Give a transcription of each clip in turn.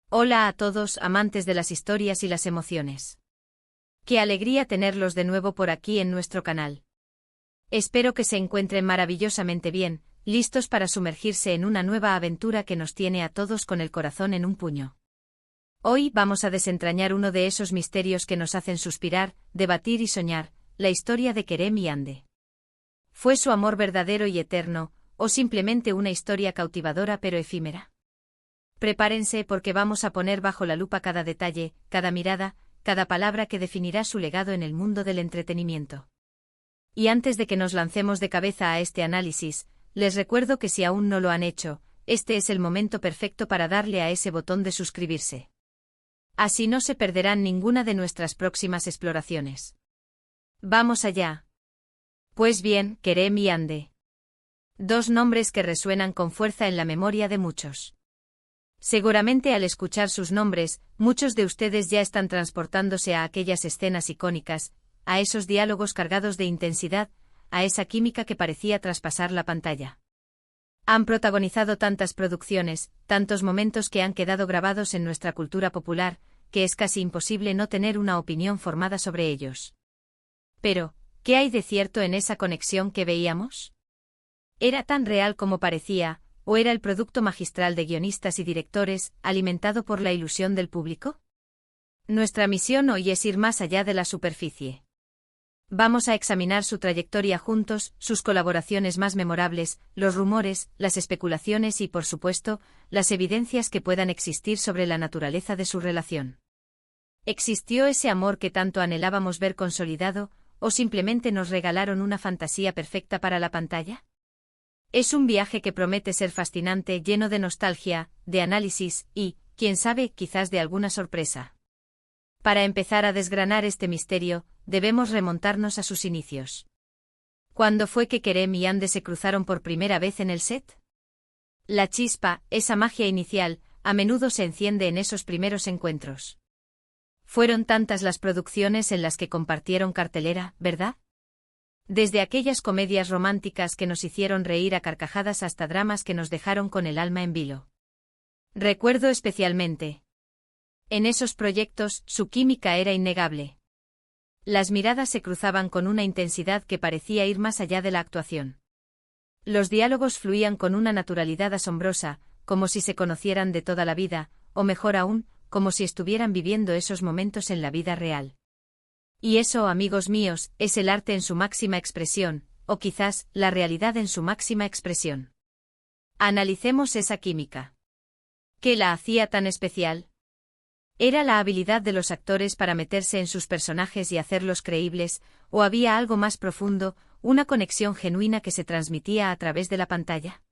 Hola a todos, amantes de las historias y las emociones. Qué alegría tenerlos de nuevo por aquí en nuestro canal. Espero que se encuentren maravillosamente bien, listos para sumergirse en una nueva aventura que nos tiene a todos con el corazón en un puño. Hoy vamos a desentrañar uno de esos misterios que nos hacen suspirar, debatir y soñar, la historia de Kerem y Ande. ¿Fue su amor verdadero y eterno, o simplemente una historia cautivadora pero efímera? Prepárense porque vamos a poner bajo la lupa cada detalle, cada mirada, cada palabra que definirá su legado en el mundo del entretenimiento. Y antes de que nos lancemos de cabeza a este análisis, les recuerdo que si aún no lo han hecho, este es el momento perfecto para darle a ese botón de suscribirse. Así no se perderán ninguna de nuestras próximas exploraciones. ¡Vamos allá! Pues bien, Kerem y Ande. Dos nombres que resuenan con fuerza en la memoria de muchos. Seguramente al escuchar sus nombres, muchos de ustedes ya están transportándose a aquellas escenas icónicas, a esos diálogos cargados de intensidad, a esa química que parecía traspasar la pantalla. Han protagonizado tantas producciones, tantos momentos que han quedado grabados en nuestra cultura popular, que es casi imposible no tener una opinión formada sobre ellos. Pero, ¿qué hay de cierto en esa conexión que veíamos? ¿Era tan real como parecía, o era el producto magistral de guionistas y directores, alimentado por la ilusión del público? Nuestra misión hoy es ir más allá de la superficie. Vamos a examinar su trayectoria juntos, sus colaboraciones más memorables, los rumores, las especulaciones y, por supuesto, las evidencias que puedan existir sobre la naturaleza de su relación. ¿Existió ese amor que tanto anhelábamos ver consolidado, o simplemente nos regalaron una fantasía perfecta para la pantalla? Es un viaje que promete ser fascinante, lleno de nostalgia, de análisis y, quién sabe, quizás de alguna sorpresa. Para empezar a desgranar este misterio, debemos remontarnos a sus inicios. ¿Cuándo fue que Kerem y Ande se cruzaron por primera vez en el set? La chispa, esa magia inicial, a menudo se enciende en esos primeros encuentros. Fueron tantas las producciones en las que compartieron cartelera, ¿verdad? Desde aquellas comedias románticas que nos hicieron reír a carcajadas hasta dramas que nos dejaron con el alma en vilo. Recuerdo especialmente. En esos proyectos, su química era innegable. Las miradas se cruzaban con una intensidad que parecía ir más allá de la actuación. Los diálogos fluían con una naturalidad asombrosa, como si se conocieran de toda la vida, o mejor aún, como si estuvieran viviendo esos momentos en la vida real. Y eso, amigos míos, es el arte en su máxima expresión, o quizás, la realidad en su máxima expresión. Analicemos esa química. ¿Qué la hacía tan especial? ¿Era la habilidad de los actores para meterse en sus personajes y hacerlos creíbles, o había algo más profundo, una conexión genuina que se transmitía a través de la pantalla?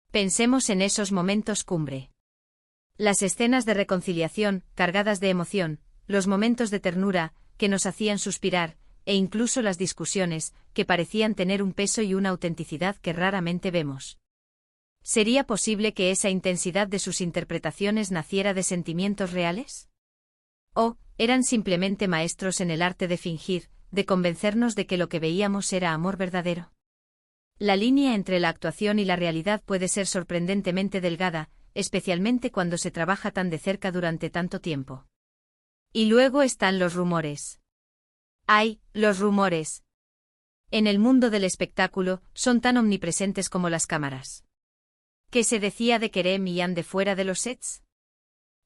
Pensemos en esos momentos cumbre. Las escenas de reconciliación, cargadas de emoción, los momentos de ternura, que nos hacían suspirar, e incluso las discusiones, que parecían tener un peso y una autenticidad que raramente vemos. ¿Sería posible que esa intensidad de sus interpretaciones naciera de sentimientos reales? ¿O eran simplemente maestros en el arte de fingir, de convencernos de que lo que veíamos era amor verdadero? La línea entre la actuación y la realidad puede ser sorprendentemente delgada, especialmente cuando se trabaja tan de cerca durante tanto tiempo. Y luego están los rumores. ¡Ay, los rumores! En el mundo del espectáculo, son tan omnipresentes como las cámaras. ¿Qué se decía de Kerem y Ande fuera de los sets?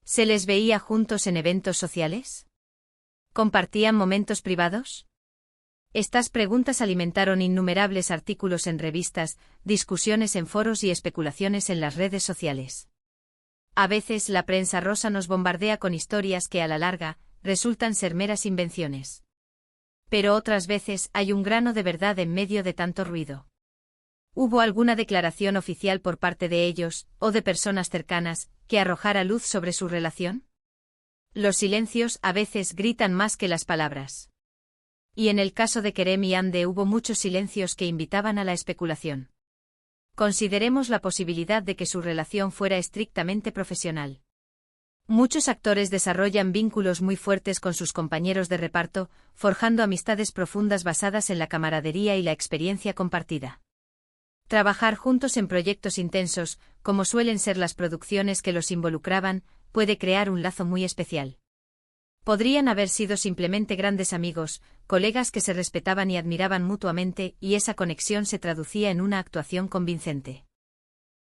¿Se les veía juntos en eventos sociales? ¿Compartían momentos privados? Estas preguntas alimentaron innumerables artículos en revistas, discusiones en foros y especulaciones en las redes sociales. A veces la prensa rosa nos bombardea con historias que a la larga resultan ser meras invenciones. Pero otras veces hay un grano de verdad en medio de tanto ruido. ¿Hubo alguna declaración oficial por parte de ellos, o de personas cercanas, que arrojara luz sobre su relación? Los silencios a veces gritan más que las palabras. Y en el caso de Kerem y Ande hubo muchos silencios que invitaban a la especulación. Consideremos la posibilidad de que su relación fuera estrictamente profesional. Muchos actores desarrollan vínculos muy fuertes con sus compañeros de reparto, forjando amistades profundas basadas en la camaradería y la experiencia compartida. Trabajar juntos en proyectos intensos, como suelen ser las producciones que los involucraban, puede crear un lazo muy especial. Podrían haber sido simplemente grandes amigos, colegas que se respetaban y admiraban mutuamente, y esa conexión se traducía en una actuación convincente.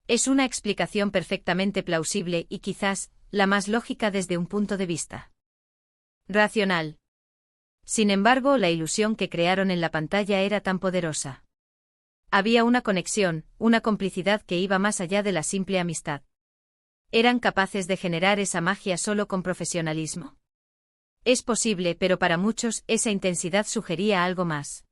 Es una explicación perfectamente plausible y quizás, la más lógica desde un punto de vista racional. Sin embargo, la ilusión que crearon en la pantalla era tan poderosa. Había una conexión, una complicidad que iba más allá de la simple amistad. ¿Eran capaces de generar esa magia solo con profesionalismo? Es posible, pero para muchos esa intensidad sugería algo más.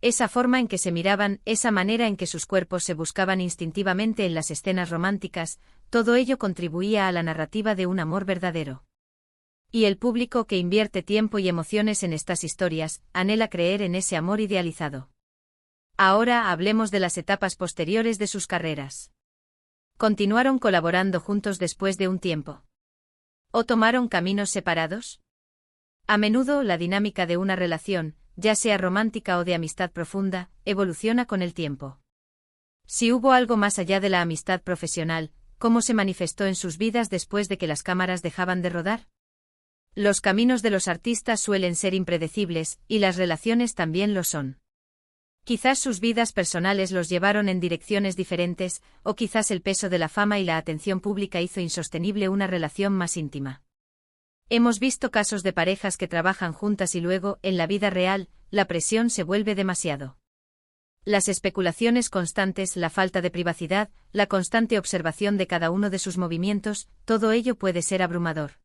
Esa forma en que se miraban, esa manera en que sus cuerpos se buscaban instintivamente en las escenas románticas, todo ello contribuía a la narrativa de un amor verdadero. Y el público que invierte tiempo y emociones en estas historias, anhela creer en ese amor idealizado. Ahora hablemos de las etapas posteriores de sus carreras. ¿Continuaron colaborando juntos después de un tiempo? ¿O tomaron caminos separados? A menudo la dinámica de una relación, ya sea romántica o de amistad profunda, evoluciona con el tiempo. Si hubo algo más allá de la amistad profesional, ¿cómo se manifestó en sus vidas después de que las cámaras dejaban de rodar? Los caminos de los artistas suelen ser impredecibles, y las relaciones también lo son. Quizás sus vidas personales los llevaron en direcciones diferentes, o quizás el peso de la fama y la atención pública hizo insostenible una relación más íntima. Hemos visto casos de parejas que trabajan juntas y luego, en la vida real, la presión se vuelve demasiado. Las especulaciones constantes, la falta de privacidad, la constante observación de cada uno de sus movimientos, todo ello puede ser abrumador.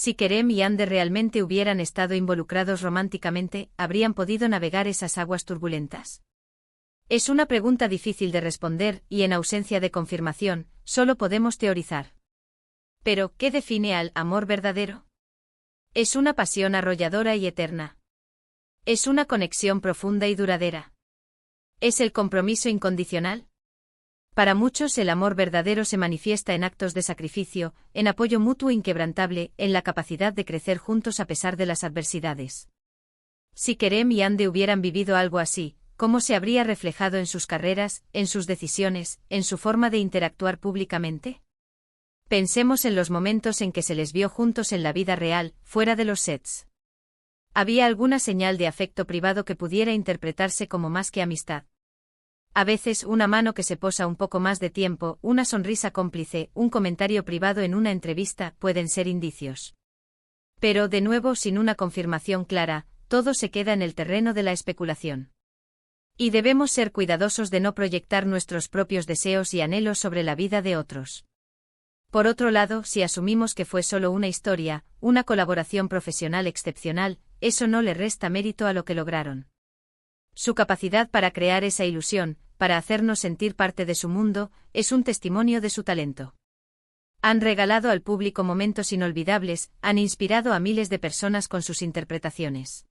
Si Kerem y Ande realmente hubieran estado involucrados románticamente, ¿habrían podido navegar esas aguas turbulentas? Es una pregunta difícil de responder, y en ausencia de confirmación, solo podemos teorizar. Pero, ¿qué define al amor verdadero? Es una pasión arrolladora y eterna. Es una conexión profunda y duradera. ¿Es el compromiso incondicional? Para muchos el amor verdadero se manifiesta en actos de sacrificio, en apoyo mutuo inquebrantable, en la capacidad de crecer juntos a pesar de las adversidades. Si Kerem y Ande hubieran vivido algo así, ¿cómo se habría reflejado en sus carreras, en sus decisiones, en su forma de interactuar públicamente? Pensemos en los momentos en que se les vio juntos en la vida real, fuera de los sets. ¿Había alguna señal de afecto privado que pudiera interpretarse como más que amistad? A veces una mano que se posa un poco más de tiempo, una sonrisa cómplice, un comentario privado en una entrevista, pueden ser indicios. Pero, de nuevo, sin una confirmación clara, todo se queda en el terreno de la especulación. Y debemos ser cuidadosos de no proyectar nuestros propios deseos y anhelos sobre la vida de otros. Por otro lado, si asumimos que fue solo una historia, una colaboración profesional excepcional, eso no le resta mérito a lo que lograron. Su capacidad para crear esa ilusión, para hacernos sentir parte de su mundo, es un testimonio de su talento. Han regalado al público momentos inolvidables, han inspirado a miles de personas con sus interpretaciones.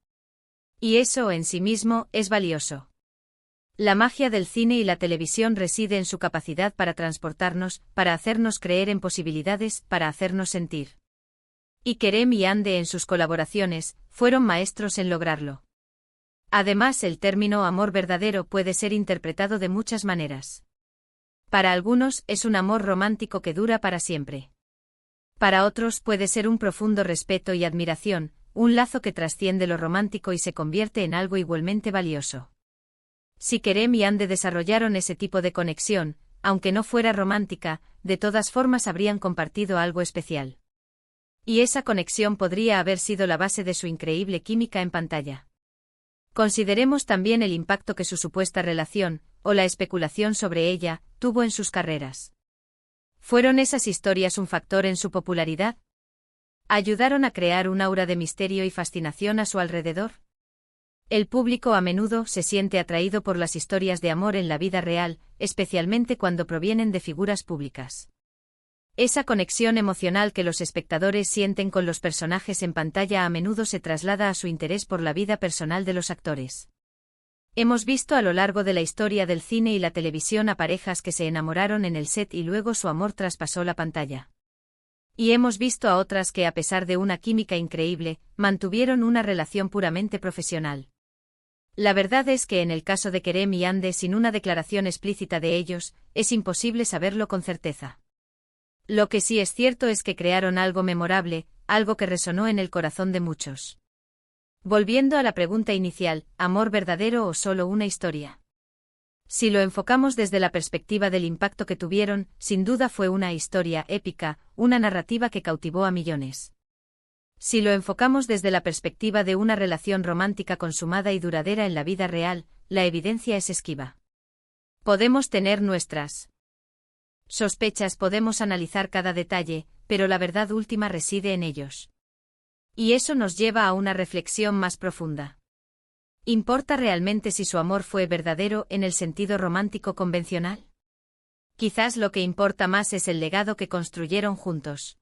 Y eso en sí mismo es valioso. La magia del cine y la televisión reside en su capacidad para transportarnos, para hacernos creer en posibilidades, para hacernos sentir. Y Kerem y Ande en sus colaboraciones, fueron maestros en lograrlo. Además, el término amor verdadero puede ser interpretado de muchas maneras. Para algunos, es un amor romántico que dura para siempre. Para otros puede ser un profundo respeto y admiración, un lazo que trasciende lo romántico y se convierte en algo igualmente valioso. Si Kerem y Ande desarrollaron ese tipo de conexión, aunque no fuera romántica, de todas formas habrían compartido algo especial. Y esa conexión podría haber sido la base de su increíble química en pantalla. Consideremos también el impacto que su supuesta relación, o la especulación sobre ella, tuvo en sus carreras. ¿Fueron esas historias un factor en su popularidad? ¿Ayudaron a crear un aura de misterio y fascinación a su alrededor? El público a menudo se siente atraído por las historias de amor en la vida real, especialmente cuando provienen de figuras públicas. Esa conexión emocional que los espectadores sienten con los personajes en pantalla a menudo se traslada a su interés por la vida personal de los actores. Hemos visto a lo largo de la historia del cine y la televisión a parejas que se enamoraron en el set y luego su amor traspasó la pantalla. Y hemos visto a otras que, a pesar de una química increíble, mantuvieron una relación puramente profesional. La verdad es que en el caso de Kerem y Ande, sin una declaración explícita de ellos, es imposible saberlo con certeza. Lo que sí es cierto es que crearon algo memorable, algo que resonó en el corazón de muchos. Volviendo a la pregunta inicial, ¿amor verdadero o solo una historia? Si lo enfocamos desde la perspectiva del impacto que tuvieron, sin duda fue una historia épica, una narrativa que cautivó a millones. Si lo enfocamos desde la perspectiva de una relación romántica consumada y duradera en la vida real, la evidencia es esquiva. Podemos tener nuestras sospechas, podemos analizar cada detalle, pero la verdad última reside en ellos. Y eso nos lleva a una reflexión más profunda. ¿Importa realmente si su amor fue verdadero en el sentido romántico convencional? Quizás lo que importa más es el legado que construyeron juntos.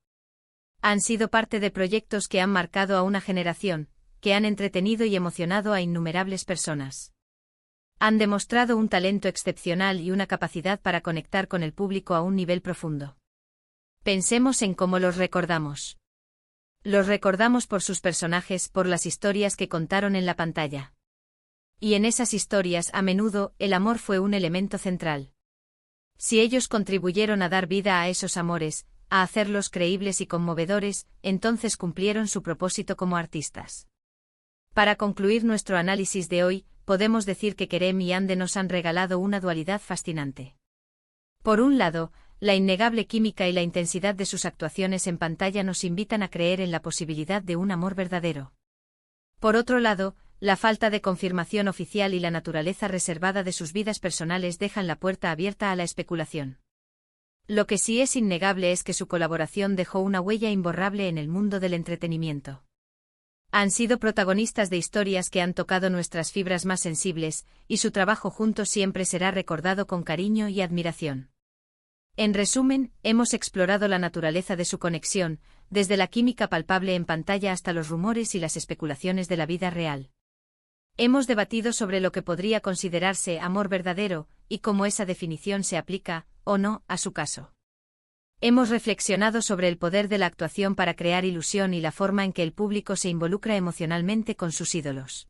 Han sido parte de proyectos que han marcado a una generación, que han entretenido y emocionado a innumerables personas. Han demostrado un talento excepcional y una capacidad para conectar con el público a un nivel profundo. Pensemos en cómo los recordamos. Los recordamos por sus personajes, por las historias que contaron en la pantalla. Y en esas historias, a menudo, el amor fue un elemento central. Si ellos contribuyeron a dar vida a esos amores, a hacerlos creíbles y conmovedores, entonces cumplieron su propósito como artistas. Para concluir nuestro análisis de hoy, podemos decir que Kerem y Ande nos han regalado una dualidad fascinante. Por un lado, la innegable química y la intensidad de sus actuaciones en pantalla nos invitan a creer en la posibilidad de un amor verdadero. Por otro lado, la falta de confirmación oficial y la naturaleza reservada de sus vidas personales dejan la puerta abierta a la especulación. Lo que sí es innegable es que su colaboración dejó una huella imborrable en el mundo del entretenimiento. Han sido protagonistas de historias que han tocado nuestras fibras más sensibles, y su trabajo juntos siempre será recordado con cariño y admiración. En resumen, hemos explorado la naturaleza de su conexión, desde la química palpable en pantalla hasta los rumores y las especulaciones de la vida real. Hemos debatido sobre lo que podría considerarse amor verdadero, y cómo esa definición se aplica, o no, a su caso. Hemos reflexionado sobre el poder de la actuación para crear ilusión y la forma en que el público se involucra emocionalmente con sus ídolos.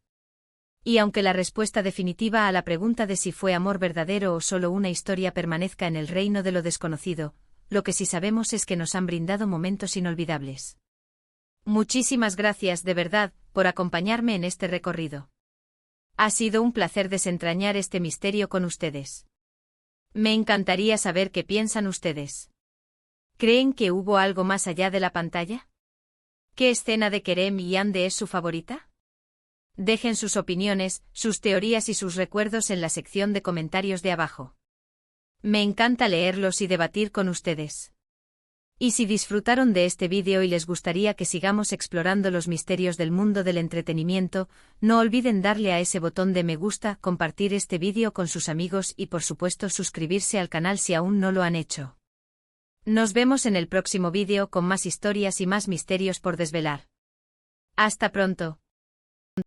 Y aunque la respuesta definitiva a la pregunta de si fue amor verdadero o solo una historia permanezca en el reino de lo desconocido, lo que sí sabemos es que nos han brindado momentos inolvidables. Muchísimas gracias de verdad por acompañarme en este recorrido. Ha sido un placer desentrañar este misterio con ustedes. Me encantaría saber qué piensan ustedes. ¿Creen que hubo algo más allá de la pantalla? ¿Qué escena de Kerem y Ande es su favorita? Dejen sus opiniones, sus teorías y sus recuerdos en la sección de comentarios de abajo. Me encanta leerlos y debatir con ustedes. Y si disfrutaron de este vídeo y les gustaría que sigamos explorando los misterios del mundo del entretenimiento, no olviden darle a ese botón de me gusta, compartir este vídeo con sus amigos y por supuesto suscribirse al canal si aún no lo han hecho. Nos vemos en el próximo vídeo con más historias y más misterios por desvelar. Hasta pronto.